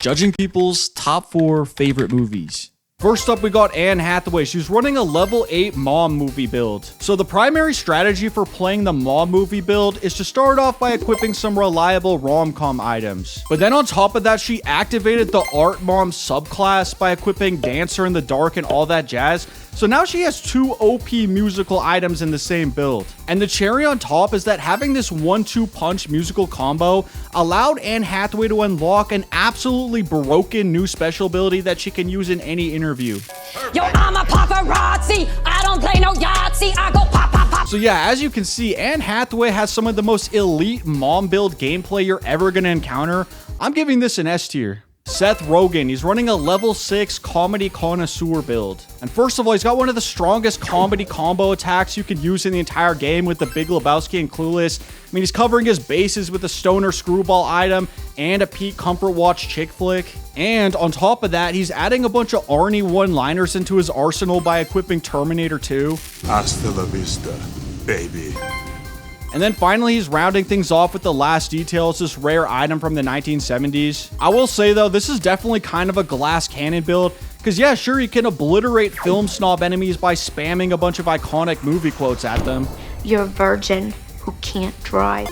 Judging people's top 4 favorite movies. First up, we got Anne Hathaway. She's running a level 8 mom movie build. So the primary strategy for playing the mom movie build is to start off by equipping some reliable rom-com items. But then on top of that, she activated the art mom subclass by equipping Dancer in the Dark and all that jazz. So now she has 2 OP musical items in the same build. And the cherry on top is that having this 1-2 punch musical combo allowed Anne Hathaway to unlock an absolutely broken new special ability that she can use in any interview. Yo, I'm a paparazzi. I don't play no Yahtzee. I go pop, pop, pop. So yeah, as you can see, Anne Hathaway has some of the most elite mom build gameplay you're ever going to encounter. I'm giving this an S tier. Seth Rogen, he's running a level 6 comedy connoisseur build. And first of all, he's got one of the strongest comedy combo attacks you can use in the entire game with the Big Lebowski and Clueless. I mean, he's covering his bases with a stoner screwball item and a Pete Comfort Watch chick flick. And on top of that, he's adding a bunch of Arnie one-liners into his arsenal by equipping Terminator 2. Hasta la vista, baby. And then finally, he's rounding things off with the last details, this rare item from the 1970s. I will say though, this is definitely kind of a glass cannon build, because yeah, sure, you can obliterate film snob enemies by spamming a bunch of iconic movie quotes at them. You're a virgin who can't drive.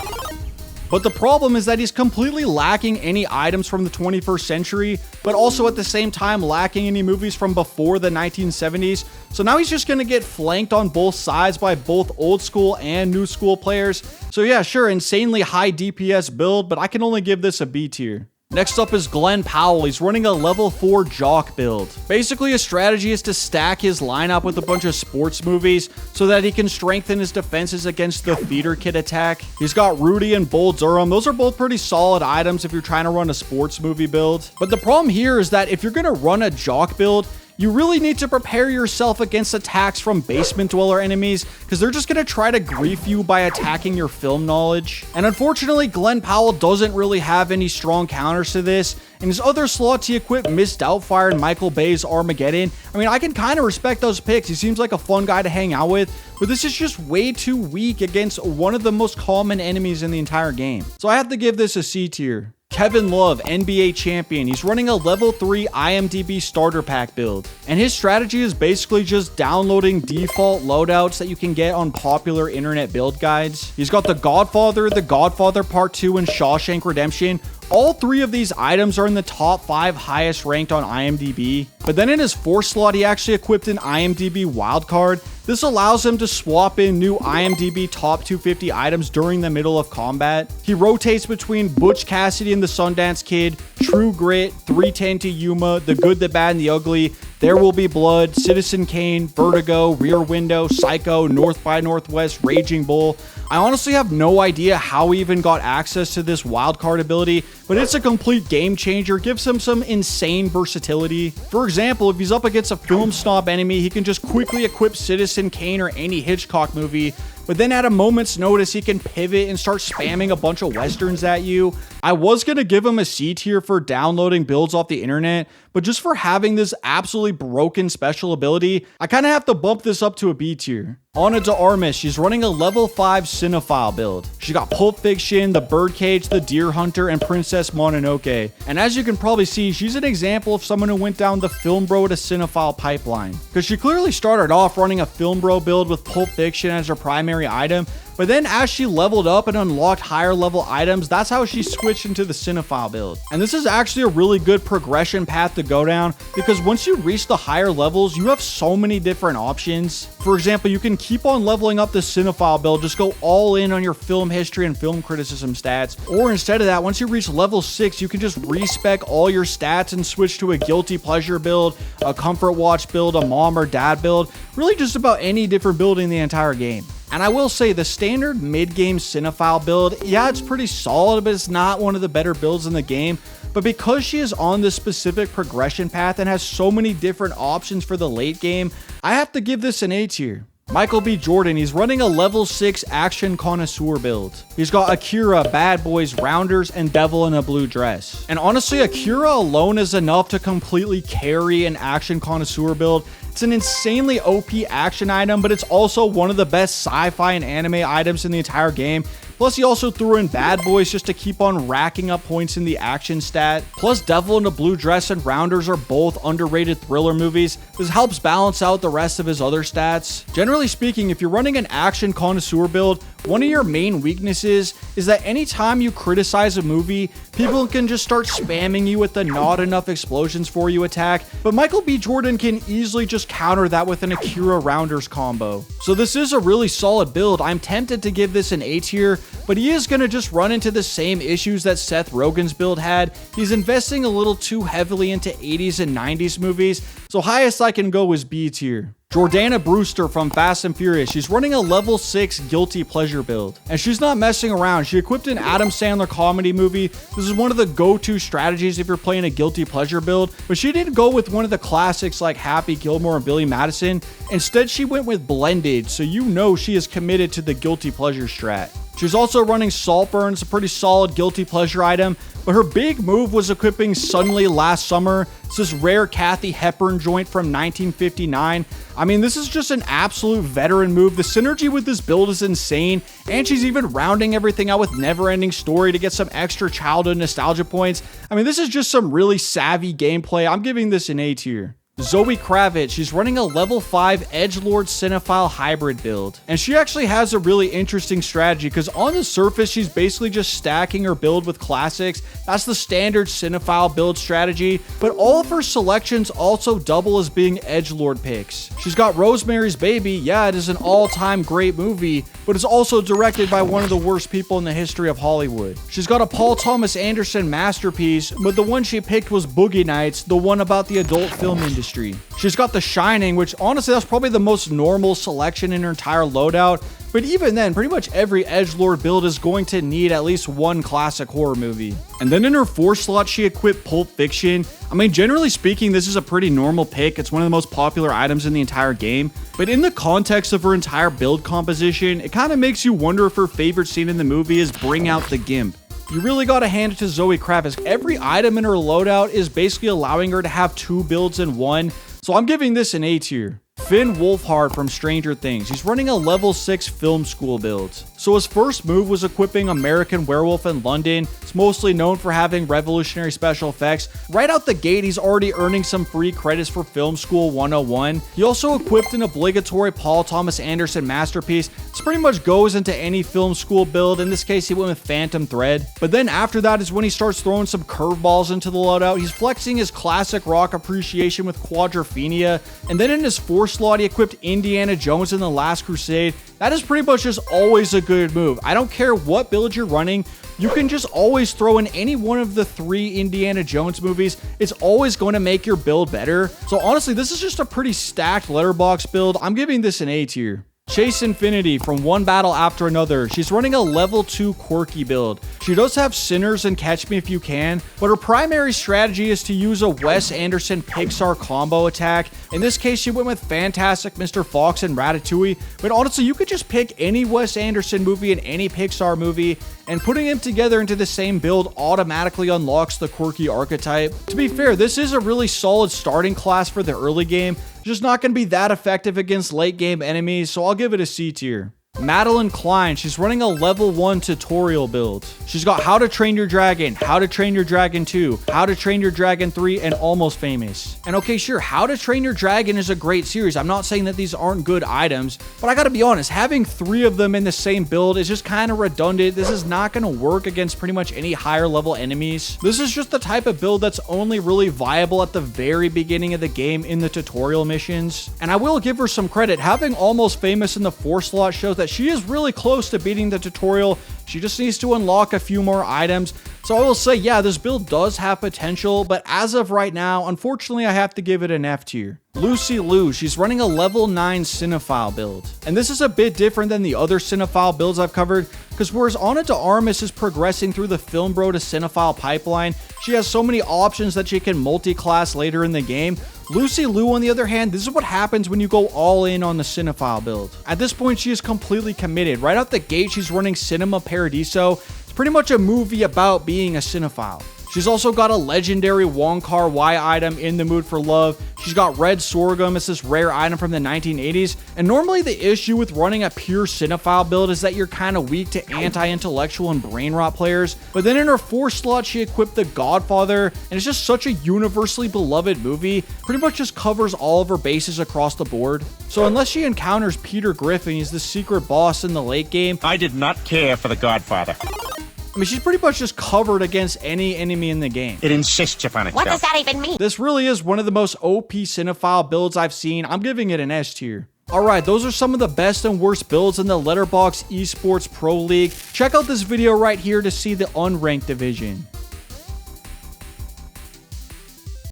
But the problem is that he's completely lacking any items from the 21st century, but also at the same time lacking any movies from before the 1970s. So now he's just going to get flanked on both sides by both old school and new school players. So yeah, sure, insanely high DPS build, but I can only give this a B tier. Next up is Glenn Powell. He's running a level 4 jock build. Basically, his strategy is to stack his lineup with a bunch of sports movies so that he can strengthen his defenses against the theater kid attack. He's got Rudy and Bull Durham. Those are both pretty solid items if you're trying to run a sports movie build. But the problem here is that if you're going to run a jock build, you really need to prepare yourself against attacks from basement dweller enemies, because they're just going to try to grief you by attacking your film knowledge. And unfortunately, Glenn Powell doesn't really have any strong counters to this. In his other slots, he equipped Miss Doubtfire and Michael Bay's Armageddon. I mean, I can kind of respect those picks. He seems like a fun guy to hang out with, but this is just way too weak against one of the most common enemies in the entire game. So I have to give this a C tier. Kevin Love, NBA champion. He's running a level 3 IMDb starter pack build. And his strategy is basically just downloading default loadouts that you can get on popular internet build guides. He's got The Godfather Part 2, and Shawshank Redemption. All 3 of these items are in the top 5 highest ranked on IMDb. But then in his 4th slot, he actually equipped an IMDb wildcard. This allows him to swap in new IMDb top 250 items during the middle of combat. He rotates between Butch Cassidy and the Sundance Kid, True Grit, 310 to Yuma, The Good, the Bad, and the Ugly, There Will Be Blood, Citizen Kane, Vertigo, Rear Window, Psycho, North by Northwest, Raging Bull. I honestly have no idea how he even got access to this wildcard ability, but it's a complete game changer. Gives him some insane versatility. For example, if he's up against a film snob enemy, he can just quickly equip Citizen Kane or any Hitchcock movie, but then at a moment's notice, he can pivot and start spamming a bunch of westerns at you. I was going to give him a C tier for downloading builds off the internet, but just for having this absolutely broken special ability, I kind of have to bump this up to a B tier. Ana de Armas, she's running a level 5 cinephile build. She got Pulp Fiction, The Birdcage, The Deer Hunter, and Princess Mononoke. And as you can probably see, she's an example of someone who went down the film bro to cinephile pipeline. Because she clearly started off running a film bro build with Pulp Fiction as her primary item, but then as she leveled up and unlocked higher level items, that's how she switched into the cinephile build. And this is actually a really good progression path to go down, because once you reach the higher levels, you have so many different options. For example, you can keep on leveling up the cinephile build, just go all in on your film history and film criticism stats. Or instead of that, once you reach level 6, you can just respec all your stats and switch to a guilty pleasure build, a comfort watch build, a mom or dad build, really just about any different build in the entire game. And I will say the standard mid-game cinephile build, yeah, it's pretty solid, but it's not one of the better builds in the game. But because she is on this specific progression path and has so many different options for the late game, I have to give this an A tier. Michael B. Jordan, he's running a level 6 action connoisseur build. He's got Akira, Bad Boys, Rounders, and Devil in a Blue Dress. And honestly, Akira alone is enough to completely carry an action connoisseur build. It's an insanely OP action item, but it's also one of the best sci-fi and anime items in the entire game. Plus, he also threw in Bad Boys just to keep on racking up points in the action stat. Plus, Devil in a Blue Dress and Rounders are both underrated thriller movies. This helps balance out the rest of his other stats. Generally speaking, if you're running an action connoisseur build, one of your main weaknesses is that anytime you criticize a movie, people can just start spamming you with the not enough explosions for you attack, but Michael B. Jordan can easily just counter that with an Akira Rounders combo. So this is a really solid build. I'm tempted to give this an A tier, but he is going to just run into the same issues that Seth Rogen's build had. He's investing a little too heavily into 80s and 90s movies, so highest I can go is B tier. Jordana Brewster from Fast and Furious. She's running a level 6 guilty pleasure build. And she's not messing around. She equipped an Adam Sandler comedy movie. This is one of the go-to strategies if you're playing a guilty pleasure build. But she didn't go with one of the classics like Happy Gilmore and Billy Madison. Instead, she went with Blended. So you know she is committed to the guilty pleasure strat. She's also running Saltburn. It's a pretty solid guilty pleasure item, but her big move was equipping Suddenly Last Summer. It's this rare Kathy Hepburn joint from 1959. I mean, this is just an absolute veteran move. The synergy with this build is insane, and she's even rounding everything out with Neverending Story to get some extra childhood nostalgia points. I mean, this is just some really savvy gameplay. I'm giving this an A tier. Zoe Kravitz, she's running a level 5 Edgelord Cinephile hybrid build. And she actually has a really interesting strategy because on the surface, she's basically just stacking her build with classics. That's the standard Cinephile build strategy, but all of her selections also double as being Edgelord picks. She's got Rosemary's Baby. Yeah, it is an all-time great movie, but it's also directed by one of the worst people in the history of Hollywood. She's got a Paul Thomas Anderson masterpiece, but the one she picked was Boogie Nights, the one about the adult film industry. She's got The Shining, which honestly, that's probably the most normal selection in her entire loadout. But even then, pretty much every edgelord build is going to need at least one classic horror movie. And then in her 4 slot, she equipped Pulp Fiction. I mean, generally speaking, this is a pretty normal pick. It's one of the most popular items in the entire game. But in the context of her entire build composition, it kind of makes you wonder if her favorite scene in the movie is Bring Out the Gimp. You really gotta hand it to Zoe Kravitz. Every item in her loadout is basically allowing her to have 2 builds in one. So I'm giving this an A tier. Finn Wolfhard from Stranger Things. He's running a level 6 film school build. So his first move was equipping American Werewolf in London. It's mostly known for having revolutionary special effects. Right out the gate, he's already earning some free credits for Film School 101. He also equipped an obligatory Paul Thomas Anderson masterpiece. This pretty much goes into any film school build. In this case, he went with Phantom Thread. But then after that is when he starts throwing some curveballs into the loadout. He's flexing his classic rock appreciation with Quadrophenia. And then in his 4 slot, he equipped Indiana Jones in The Last Crusade. That is pretty much just always a good move. I don't care what build you're running. You can just always throw in any one of the 3 Indiana Jones movies. It's always going to make your build better. So honestly, this is just a pretty stacked Letterboxd build. I'm giving this an A tier. Chase Infinity from One Battle After Another. She's running a level 2 quirky build. She does have Sinners and Catch Me If You Can, but her primary strategy is to use a Wes Anderson Pixar combo attack. In this case, she went with Fantastic Mr. Fox and Ratatouille, but honestly, you could just pick any Wes Anderson movie and any Pixar movie, and putting them together into the same build automatically unlocks the quirky archetype. To be fair, this is a really solid starting class for the early game, just not going to be that effective against late game enemies, so I'll give it a C tier. Madeline Klein, she's running a level 1 tutorial build. She's got How to Train Your Dragon, How to Train Your Dragon 2, How to Train Your Dragon 3, and Almost Famous. And okay, sure, How to Train Your Dragon is a great series. I'm not saying that these aren't good items, but I gotta be honest, having 3 of them in the same build is just kind of redundant. This is not gonna work against pretty much any higher level enemies. This is just the type of build that's only really viable at the very beginning of the game in the tutorial missions. And I will give her some credit. Having Almost Famous in the 4 slot shows that she is really close to beating the tutorial. She just needs to unlock a few more items. So I will say, yeah, this build does have potential, but as of right now, unfortunately, I have to give it an F tier. Lucy Liu, she's running a level 9 Cinephile build. And this is a bit different than the other Cinephile builds I've covered, because whereas Ana de Armas is progressing through the Film Bro to Cinephile pipeline, she has so many options that she can multi-class later in the game. Lucy Liu, on the other hand, this is what happens when you go all in on the Cinephile build. At this point, she is completely committed. Right out the gate, she's running Cinema Paradiso. It's pretty much a movie about being a cinephile. She's also got a legendary Wong Kar-wai item in the Mood for Love. She's got red sorghum. It's this rare item from the 1980s. And normally the issue with running a pure cinephile build is that you're kind of weak to anti-intellectual and brain rot players. But then in her 4th slot, she equipped The Godfather, and it's just such a universally beloved movie. Pretty much just covers all of her bases across the board. So unless she encounters Peter Griffin, he's the secret boss in the late game. I did not care for The Godfather. I mean, she's pretty much just covered against any enemy in the game. It insists upon itself. What does that even mean? This really is one of the most OP cinephile builds I've seen. I'm giving it an S tier. Alright, those are some of the best and worst builds in the Letterboxd Esports Pro League. Check out this video right here to see the unranked division.